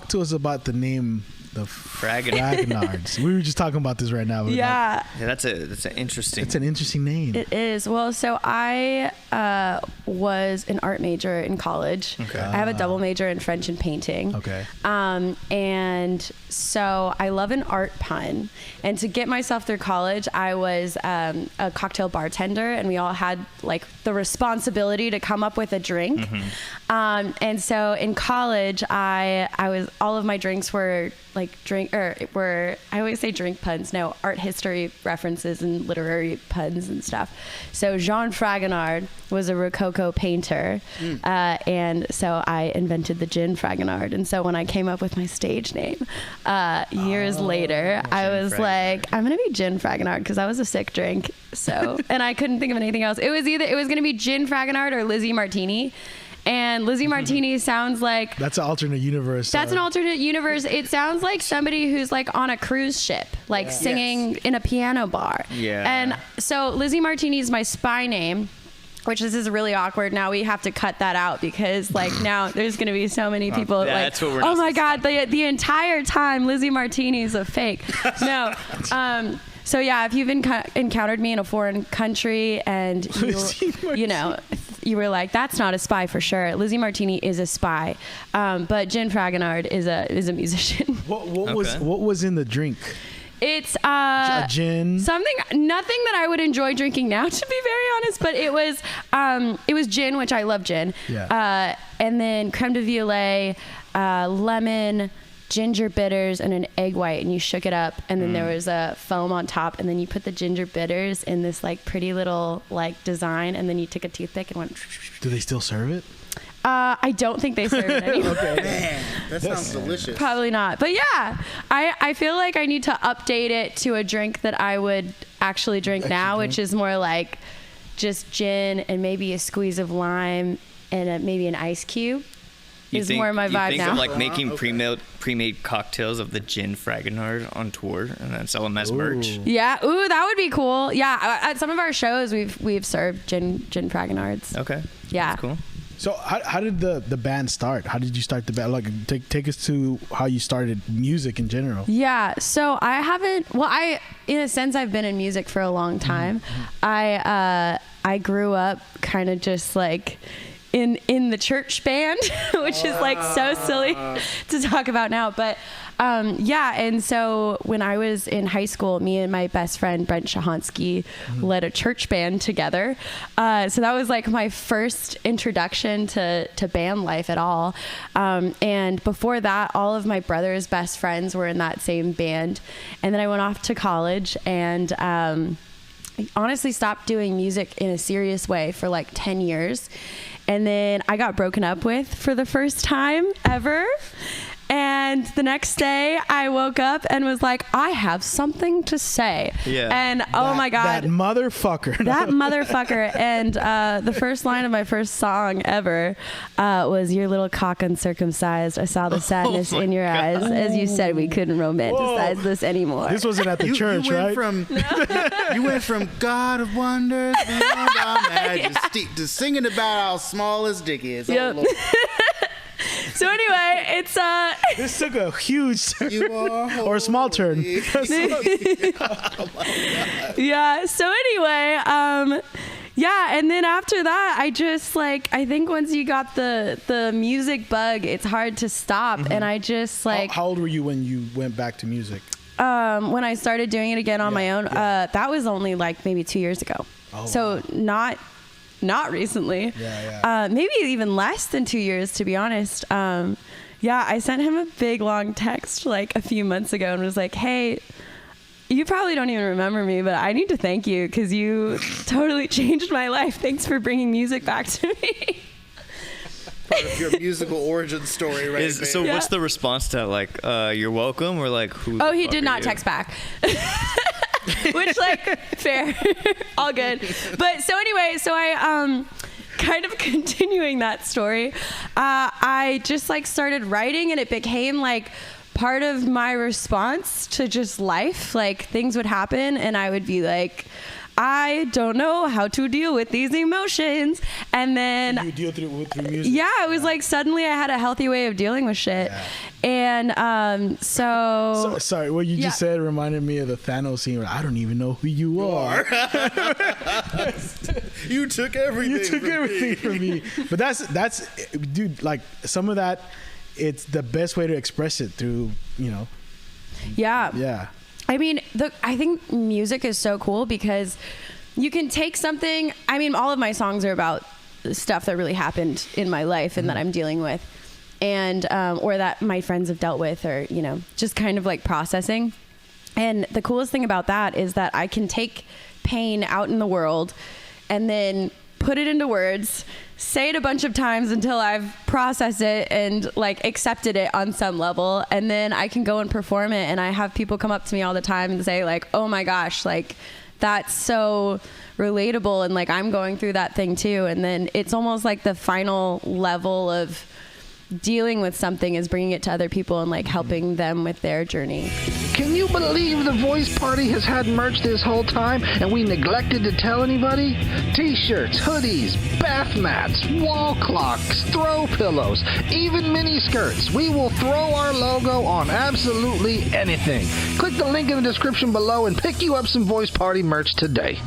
talk to us about the name, the Fragonards. We were just talking about this right now. Yeah. That's an interesting. It's an interesting name. It is. Well, so I was an art major in college. Okay. I have a double major in French and painting. Okay. And so I love an art pun. And to get myself through college, I was a cocktail bartender, and we all had like the responsibility to come up with a drink. Mm-hmm. And so in college, I was all of my drinks were like I always say drink puns. No, art history references and literary puns and stuff. So Jean Fragonard was a Rococo painter. And so I invented the gin Fragonard. And so when I came up with my stage name years later, I was Fragonard. like, I'm going to be gin Fragonard because that was a sick drink. So, and I couldn't think of anything else. It was going to be gin Fragonard or Lizzie Martini. And Lizzie Martini sounds like... That's an alternate universe. That's an alternate universe. It sounds like somebody who's like on a cruise ship, like singing in a piano bar. Yeah. And so Lizzie Martini is my spy name, which this is really awkward. Now we have to cut that out because like now there's going to be so many people that's like, what we're oh not my God, the entire time Lizzie Martini is a fake. No. So yeah, if you've encountered me in a foreign country and you were like, that's not a spy for sure. Lizzie Martini is a spy, but Gin Fragonard is a musician. What was in the drink? It's A gin. nothing that I would enjoy drinking now, to be very honest. But it was gin, which I love gin. Yeah. And then creme de violet, lemon, ginger bitters, and an egg white, and you shook it up, and then there was a foam on top, and then you put the ginger bitters in this like pretty little like design, and then you took a toothpick and went. Do they still serve it? I don't think they serve it anymore. Okay. Man, that sounds delicious. Probably not. But yeah, I feel like I need to update it to a drink that I would actually drink now, which is more like just gin and maybe a squeeze of lime and maybe an ice cube. Is more my vibe think now. of like making pre-made cocktails of the gin Fragonard on tour and then sell them as merch. Yeah. Ooh, that would be cool. Yeah. At some of our shows, we've served gin Fragonards. Okay. Yeah. That's cool. So how did the band start? How did you start the band? Like take us to how you started music in general. Yeah. So in a sense, I've been in music for a long time. I grew up kind of just like in the church band, which is like so silly to talk about now. But and so when I was in high school, me and my best friend Brent Shahansky led a church band together. So that was like my first introduction to band life at all. And before that, all of my brother's best friends were in that same band. And then I went off to college and honestly stopped doing music in a serious way for like 10 years. And then I got broken up with for the first time ever. And the next day I woke up and was like, I have something to say. Yeah. And oh my God. That motherfucker. That motherfucker. And the first line of my first song ever was, your little cock uncircumcised. I saw the sadness in your eyes. As you said, we couldn't romanticize this anymore. This wasn't at the church, right? You went from God of wonders beyond our majesty to singing about how small his dick is. Yep. Oh, Lord. So anyway, it's This took a huge You are or a small turn. yeah. So anyway, and then after that, I just like, I think once you got the music bug, it's hard to stop. And I just like, How old were you when you went back to music? when I started doing it again on my own, that was only like maybe 2 years ago. So not recently. Maybe even less than 2 years, to be honest. I sent him a big long text like a few months ago and was like, hey, you probably don't even remember me, but I need to thank you because you totally changed my life. Thanks for bringing music back to me. Part of your musical origin story, right? So what's the response to that? Like, you're welcome, or like, who? Oh, he did not text back. Which, like, fair. All good. But so anyway, so I kind of continuing that story, I just like started writing, and it became like part of my response to just life. Like, things would happen and I would be like, I don't know how to deal with these emotions. And then You deal through music. yeah, it was like suddenly I had a healthy way of dealing with shit. Yeah. And So, sorry, what you just Yeah. said reminded me of the Thanos scene where I don't even know who you are. You took everything. You took from everything me. from me. But that's, dude, like some of that, it's the best way to express it through, yeah. yeah. I mean, I think music is so cool because you can take something. I mean, all of my songs are about stuff that really happened in my life and that I'm dealing with, and or that my friends have dealt with, or just kind of like processing. And the coolest thing about that is that I can take pain out in the world and then put it into words, say it a bunch of times until I've processed it and like accepted it on some level, and then I can go and perform it. And I have people come up to me all the time and say like, oh my gosh, like that's so relatable, and like I'm going through that thing too. And then it's almost like the final level of dealing with something is bringing it to other people and like helping them with their journey. Can you believe the Voice Party has had merch this whole time and we neglected to tell anybody? T-shirts, hoodies, bath mats, wall clocks, throw pillows, even mini skirts. We will throw our logo on absolutely anything. Click the link in the description below and pick you up some Voice Party merch today.